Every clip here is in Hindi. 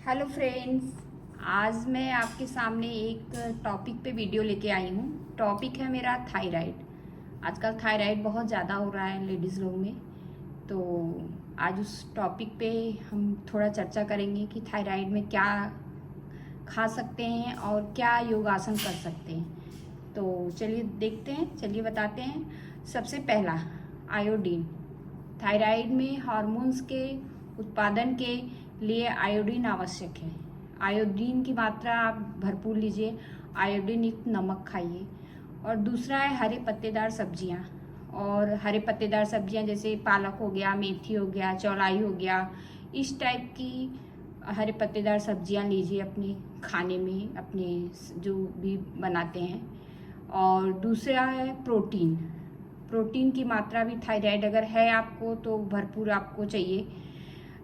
Hello friends. आज मैं आपके सामने एक टॉपिक पे वीडियो लेके आई हूँ। टॉपिक है मेरा थायराइड। आजकल थायराइड बहुत ज़्यादा हो रहा है लेडीज़ लोग में। तो आज उस टॉपिक पे हम थोड़ा चर्चा करेंगे कि थायराइड में क्या खा सकते हैं और क्या योगासन कर सकते हैं। तो चलिए देखते हैं, चलिए बताते हैं। सबसे पहला, आयोडीन। थायराइड में हार्मोन्स के उत्पादन के लिए आयोडीन आवश्यक है। आयोडीन की मात्रा आप भरपूर लीजिए। आयोडीन युक्त नमक खाइए। और दूसरा है हरे पत्तेदार सब्जियां। और हरे पत्तेदार सब्जियां जैसे पालक हो गया, मेथी हो गया, चौलाई हो गया, इस टाइप की हरे पत्तेदार सब्जियां लीजिए अपने खाने में, अपने जो भी बनाते हैं। और दूसरा है प्रोटीन। प्रोटीन की मात्रा भी थायराइड अगर है आपको तो भरपूर आपको चाहिए।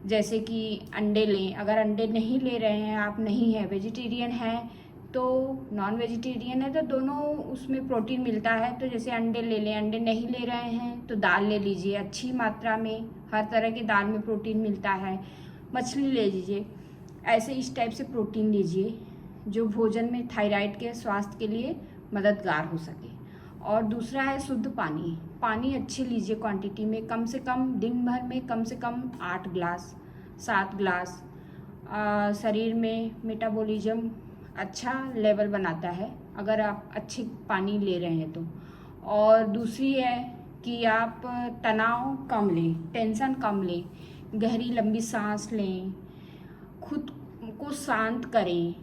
जैसे कि अंडे लें। अगर अंडे नहीं ले रहे हैं, आप नहीं हैं, वेजिटेरियन हैं तो, नॉन वेजिटेरियन है तो दोनों उसमें प्रोटीन मिलता है। तो जैसे अंडे ले लें, अंडे नहीं ले रहे हैं तो दाल ले लीजिए अच्छी मात्रा में। हर तरह की दाल में प्रोटीन मिलता है। मछली ले लीजिए। ऐसे इस टाइप से प्रोटीन लीजिए जो भोजन में थायराइड के स्वास्थ्य के लिए मददगार हो सके। और दूसरा है शुद्ध पानी। पानी अच्छी लीजिए क्वांटिटी में, कम से कम दिन भर में कम से कम 8 ग्लास 7 ग्लास। शरीर में मेटाबॉलिज्म अच्छा लेवल बनाता है अगर आप अच्छी पानी ले रहे हैं तो। और दूसरी है कि आप तनाव कम लें, टेंशन कम लें, गहरी लंबी सांस लें, खुद को शांत करें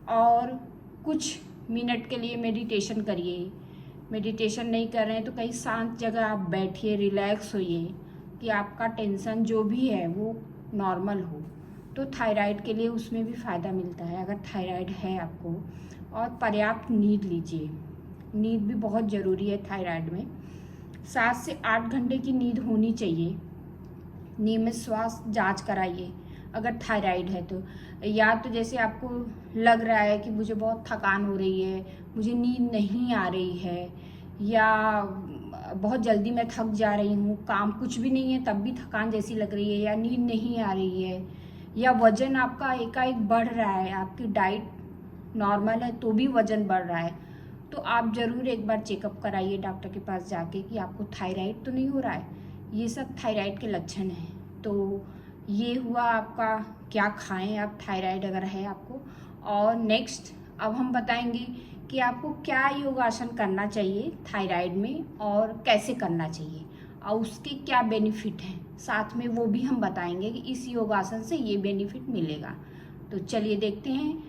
और कुछ मिनट के लिए मेडिटेशन करिए। मेडिटेशन नहीं कर रहे हैं तो कहीं शांत जगह आप बैठिए, रिलैक्स होइए कि आपका टेंशन जो भी है वो नॉर्मल हो। तो थायराइड के लिए उसमें भी फ़ायदा मिलता है अगर थायराइड है आपको। और पर्याप्त नींद लीजिए। नींद भी बहुत ज़रूरी है थायराइड में। 7 से 8 घंटे की नींद होनी चाहिए। नियमित स्वास्थ्य जांच कराइए अगर थायराइड है तो। या तो जैसे आपको लग रहा है कि मुझे बहुत थकान हो रही है, मुझे नींद नहीं आ रही है, या बहुत जल्दी मैं थक जा रही हूँ, काम कुछ भी नहीं है तब भी थकान जैसी लग रही है, या नींद नहीं आ रही है, या वजन आपका एकाएक बढ़ रहा है, आपकी डाइट नॉर्मल है तो भी वजन बढ़ रहा है, तो आप ज़रूर एक बार चेकअप कराइए डॉक्टर के पास जाके कि आपको थायराइड तो नहीं हो रहा है। ये सब थायराइड के लक्षण हैं। तो ये हुआ आपका क्या खाएं आप थायराइड अगर है आपको। और नेक्स्ट अब हम बताएंगे कि आपको क्या योगासन करना चाहिए थायराइड में और कैसे करना चाहिए और उसके क्या बेनिफिट हैं, साथ में वो भी हम बताएंगे कि इस योगासन से ये बेनिफिट मिलेगा। तो चलिए देखते हैं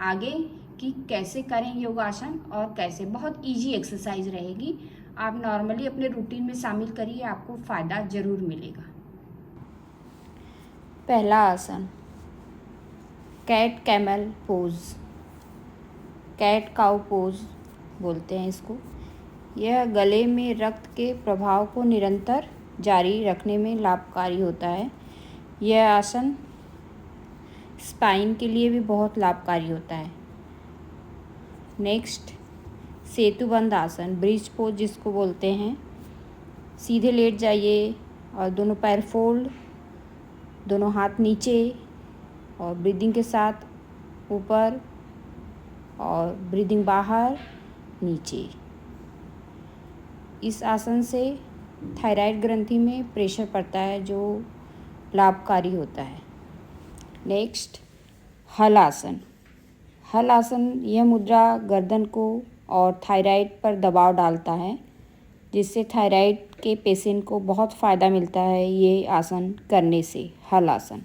आगे कि कैसे करें योगासन और कैसे। बहुत इजी एक्सरसाइज रहेगी, आप नॉर्मली अपने रूटीन में शामिल करिए, आपको फ़ायदा ज़रूर मिलेगा। पहला आसन, cat camel pose, cat cow pose बोलते हैं इसको। यह गले में रक्त के प्रवाह को निरंतर जारी रखने में लाभकारी होता है। यह आसन स्पाइन के लिए भी बहुत लाभकारी होता है। नेक्स्ट, सेतुबंद आसन, ब्रिज पोज जिसको बोलते हैं। सीधे लेट जाइए और दोनों पैर फोल्ड, दोनों हाथ नीचे और ब्रीदिंग के साथ ऊपर और ब्रीदिंग बाहर नीचे। इस आसन से थायराइड ग्रंथि में प्रेशर पड़ता है जो लाभकारी होता है। नेक्स्ट, हल आसन। हल आसन, यह मुद्रा गर्दन को और थायराइड पर दबाव डालता है जिससे थायराइड के पेशेंट को बहुत फ़ायदा मिलता है ये आसन करने से, हल आसन।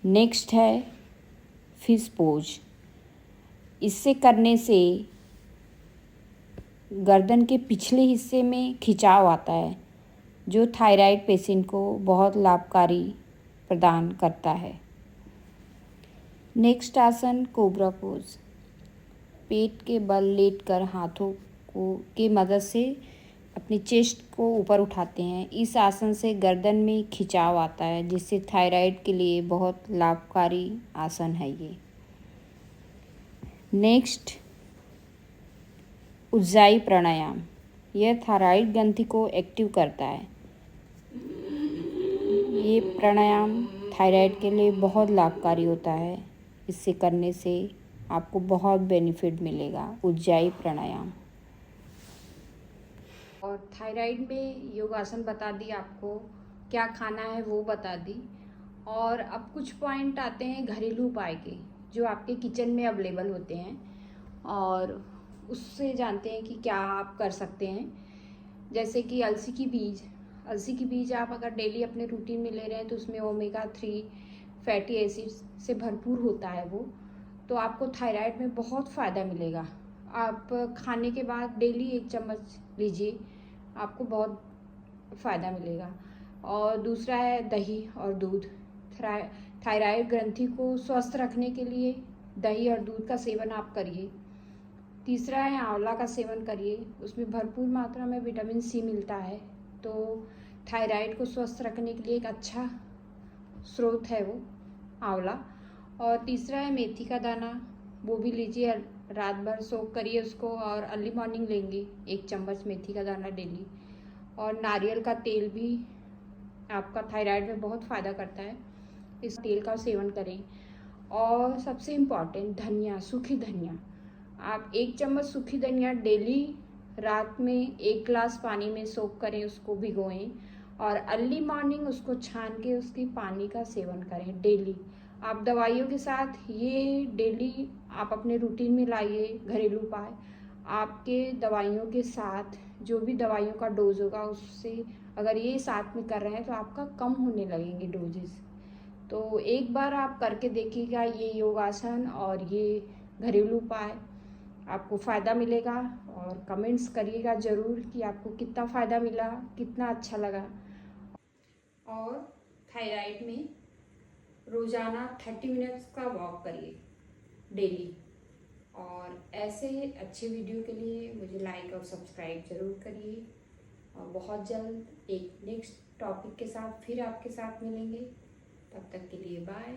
नेक्स्ट है फिश पोज। इससे करने से गर्दन के पिछले हिस्से में खिंचाव आता है जो थायराइड पेशेंट को बहुत लाभकारी प्रदान करता है। नेक्स्ट आसन, कोबरा पोज। पेट के बल लेटकर हाथों की मदद से अपनी चेस्ट को ऊपर उठाते हैं। इस आसन से गर्दन में खिंचाव आता है जिससे थायराइड के लिए बहुत लाभकारी आसन है ये। नेक्स्ट, उज्जाई प्राणायाम। यह थायराइड ग्रंथि को एक्टिव करता है। ये प्राणायाम थायराइड के लिए बहुत लाभकारी होता है। इससे करने से आपको बहुत बेनिफिट मिलेगा। उज्जाई प्राणायाम। और थायराइड में योगासन बता दी आपको, क्या खाना है वो बता दी। और अब कुछ पॉइंट आते हैं घरेलू उपाय के, जो आपके किचन में अवेलेबल होते हैं और उससे जानते हैं कि क्या आप कर सकते हैं। जैसे कि अलसी की बीज आप अगर डेली अपने रूटीन में ले रहे हैं तो उसमें ओमेगा 3 फैटी एसिड से भरपूर होता है वो, तो आपको थायराइड में बहुत फ़ायदा मिलेगा। आप खाने के बाद डेली 1 चम्मच लीजिए, आपको बहुत फ़ायदा मिलेगा। और दूसरा है दही और दूध। थायराइड ग्रंथि को स्वस्थ रखने के लिए दही और दूध का सेवन आप करिए। तीसरा है आंवला का सेवन करिए, उसमें भरपूर मात्रा में विटामिन सी मिलता है, तो थायराइड को स्वस्थ रखने के लिए एक अच्छा स्रोत है वो आंवला। और तीसरा है मेथी का दाना, वो भी लीजिए, रात भर सोक करिए उसको और अर्ली मॉर्निंग लेंगे 1 चम्मच मेथी का दाना डेली। और नारियल का तेल भी आपका थायराइड में बहुत फ़ायदा करता है, इस तेल का सेवन करें। और सबसे इम्पॉर्टेंट धनिया, सूखी धनिया। आप 1 चम्मच सूखी धनिया डेली रात में 1 ग्लास पानी में सोक करें, उसको भिगोएं और अर्ली मॉर्निंग उसको छान के उसकी पानी का सेवन करें डेली। आप दवाइयों के साथ ये डेली आप अपने रूटीन में लाइए घरेलू उपाय। आपके दवाइयों के साथ जो भी दवाइयों का डोज होगा उससे अगर ये साथ में कर रहे हैं तो आपका कम होने लगेंगे डोजेस। तो एक बार आप करके देखिएगा ये योगासन और ये घरेलू उपाय, आपको फ़ायदा मिलेगा। और कमेंट्स करिएगा ज़रूर कि आपको कितना फ़ायदा मिला, कितना अच्छा लगा। और थायराइड में रोज़ाना 30 मिनट्स का वॉक करिए डेली। और ऐसे अच्छे वीडियो के लिए मुझे लाइक और सब्सक्राइब ज़रूर करिए। और बहुत जल्द एक नेक्स्ट टॉपिक के साथ फिर आपके साथ मिलेंगे। तब तक के लिए बाय।